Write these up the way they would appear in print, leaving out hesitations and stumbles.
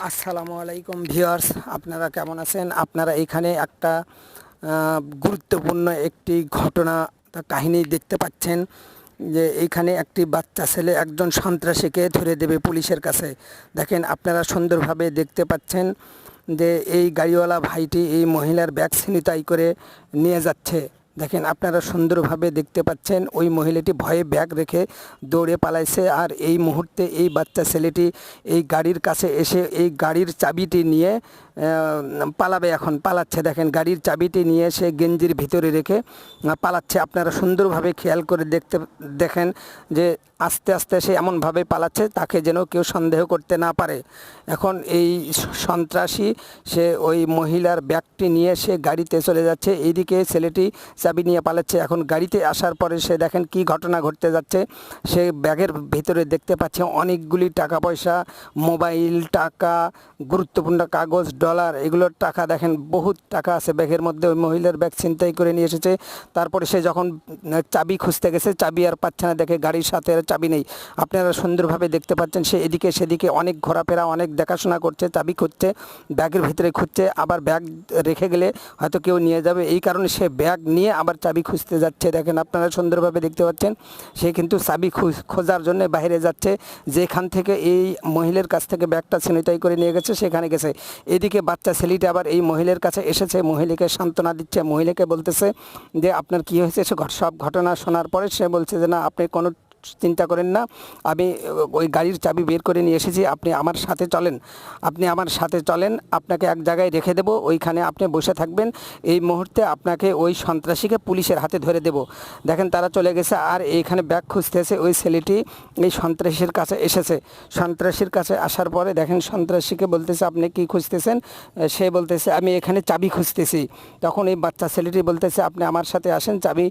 আসসালামু আলাইকুম ভিউয়ার্স, আপনারা কেমন আছেন? আপনারা এখানে একটা গুরুত্বপূর্ণ একটি ঘটনা কাহিনী দেখতে পাচ্ছেন যে এইখানে একটি বাচ্চা ছেলে একজন সন্ত্রাসীকে ধরে দেবে পুলিশের কাছে। দেখেন, আপনারা সুন্দরভাবে দেখতে পাচ্ছেন যে এই গাড়িওয়ালা ভাইটি এই মহিলার ব্যাগ ছিনতাই করে নিয়ে যাচ্ছে। দেখেন, আপনারা সুন্দরভাবে দেখতে পাচ্ছেন ওই মহিলাটি ভয়ে ব্যাগ রেখে দৌড়ে পালাইছে, আর এই মুহূর্তে এই বাচ্চা ছেলেটি এই গাড়ির কাছে এসে এই গাড়ির চাবিটি নিয়ে পালাবে, এখন পালাচ্ছে। দেখেন, গাড়ির চাবিটি নিয়ে সে গেঞ্জির ভিতরে রেখে পালাচ্ছে। আপনারা সুন্দরভাবে খেয়াল করে দেখেন যে আস্তে আস্তে সে এমনভাবে পালাচ্ছে তাকে যেন কেউ সন্দেহ করতে না পারে। এখন এই সন্ত্রাসী সে ওই মহিলার ব্যাগটি নিয়ে সে গাড়িতে চলে যাচ্ছে, এইদিকে ছেলেটি চাবি নিয়ে পালাচ্ছে। এখন গাড়িতে আসার পরে সে দেখেন কি ঘটনা ঘটতে যাচ্ছে। সে ব্যাগের ভিতরে দেখতে পাচ্ছে অনেকগুলি টাকা পয়সা, মোবাইল, টাকা, গুরুত্বপূর্ণ কাগজ, ডলার, এগুলোর টাকা। দেখেন, বহুত টাকা আছে ব্যাগের মধ্যে। ওই মহিলার ব্যাগ ছিনতাই করে নিয়ে এসেছে। তারপরে সে যখন চাবি খুঁজতে গেছে, চাবি আর পাচ্ছে না, দেখে গাড়ির সাথে আর চাবি নেই। আপনারা সুন্দরভাবে দেখতে পাচ্ছেন সে এদিকে সেদিকে অনেক ঘোরাফেরা, অনেক দেখাশোনা করছে, চাবি খুঁজছে, ব্যাগের ভিতরে খুঁজছে। আবার ব্যাগ রেখে গেলে হয়তো কেউ নিয়ে যাবে, এই কারণে সে ব্যাগ নিয়ে আবার চাবি খুঁজতে যাচ্ছে। দেখেন, আপনারা সুন্দরভাবে দেখতে পাচ্ছেন সে কিন্তু চাবি খোঁজার জন্য বাইরে যাচ্ছে, যেখান থেকে এই মহিলার কাছ থেকে ব্যাগটা ছিনতাই করে নিয়ে গেছে সেখানে গেছে। এদিকে বাচ্চা ছেলেটা আবার এই মহিলার কাছে এসেছে, মহিলাকে সান্ত্বনা দিচ্ছে, মহিলাকে বলতেছে যে আপনার কি হয়েছে। সব ঘটনা শোনার পরে সে বলছে যে না, আপনি কোনো চিন্তা করেন না, আমি ওই গাড়ির চাবি বের করে নিয়ে এসেছি, আপনি আমার সাথে চলেন, আপনাকে এক জায়গায় রেখে দেবো, ওইখানে আপনি বসে থাকবেন, এই মুহূর্তে আপনাকে ওই সন্ত্রাসীকে পুলিশের হাতে ধরে দেব। দেখেন, তারা চলে গেছে, আর এইখানে ব্যাগ খুঁজতেছে। ওই ছেলেটি এই সন্ত্রাসীর কাছে এসেছে। সন্ত্রাসীর কাছে আসার পরে দেখেন সন্ত্রাসীকে বলতেছে আপনি কি খুঁজতেছেন। সে বলতেছে আমি এখানে চাবি খুঁজতেছি। তখন এই বাচ্চা ছেলেটি বলতেছে আপনি আমার সাথে আসেন, চাবি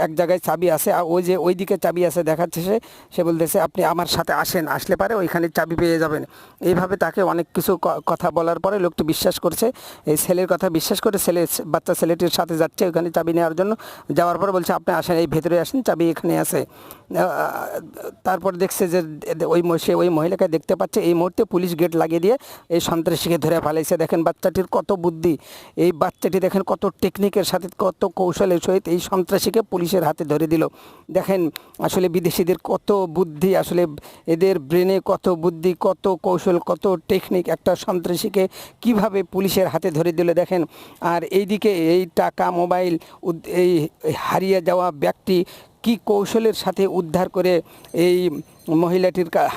এক জায়গায় চাবি আছে, আর ওই যে ওইদিকে চাবি আছে দেখাচ্ছে। সে বলতেছে আপনি আমার সাথে আসেন, আসলে পারে ওইখানে চাবি পেয়ে যাবেন। এইভাবে তাকে অনেক কিছু কথা বলার পরে লোকটি বিশ্বাস করছে, এই ছেলের কথা বিশ্বাস করে বাচ্চা ছেলেটির সাথে যাচ্ছে ওইখানে চাবি নেওয়ার জন্য। যাওয়ার পরে বলছে আপনি আসেন, এই ভেতরে আসেন, চাবি এখানে আছে। তারপর দেখছে যে ওই মহিলাকে দেখতে পাচ্ছে। এই মুহূর্তে পুলিশ গেট লাগিয়ে দিয়ে এই সন্ত্রাসীকে ধরে ফেলাইছে। দেখেন বাচ্চাটির কত বুদ্ধি, এই বাচ্চাটি দেখেন কত টেকনিকের সাথে, কত কৌশলের সহিত এই সন্ত্রাসীকে পুলিশের হাতে ধরে দিল। দেখেন আসলে বিদেশিদের কত বুদ্ধি, আসলে এদের ব্রেনে কত বুদ্ধি, কত কৌশল, কত টেকনিক, একটা সন্ত্রাসীকে কিভাবে পুলিশের হাতে ধরে দিল দেখেন। আর এইদিকে এই টাকা, মোবাইল, এই হারিয়ে যাওয়া ব্যাগটি কি কৌশলের সাথে উদ্ধার করে এই মহিলাটির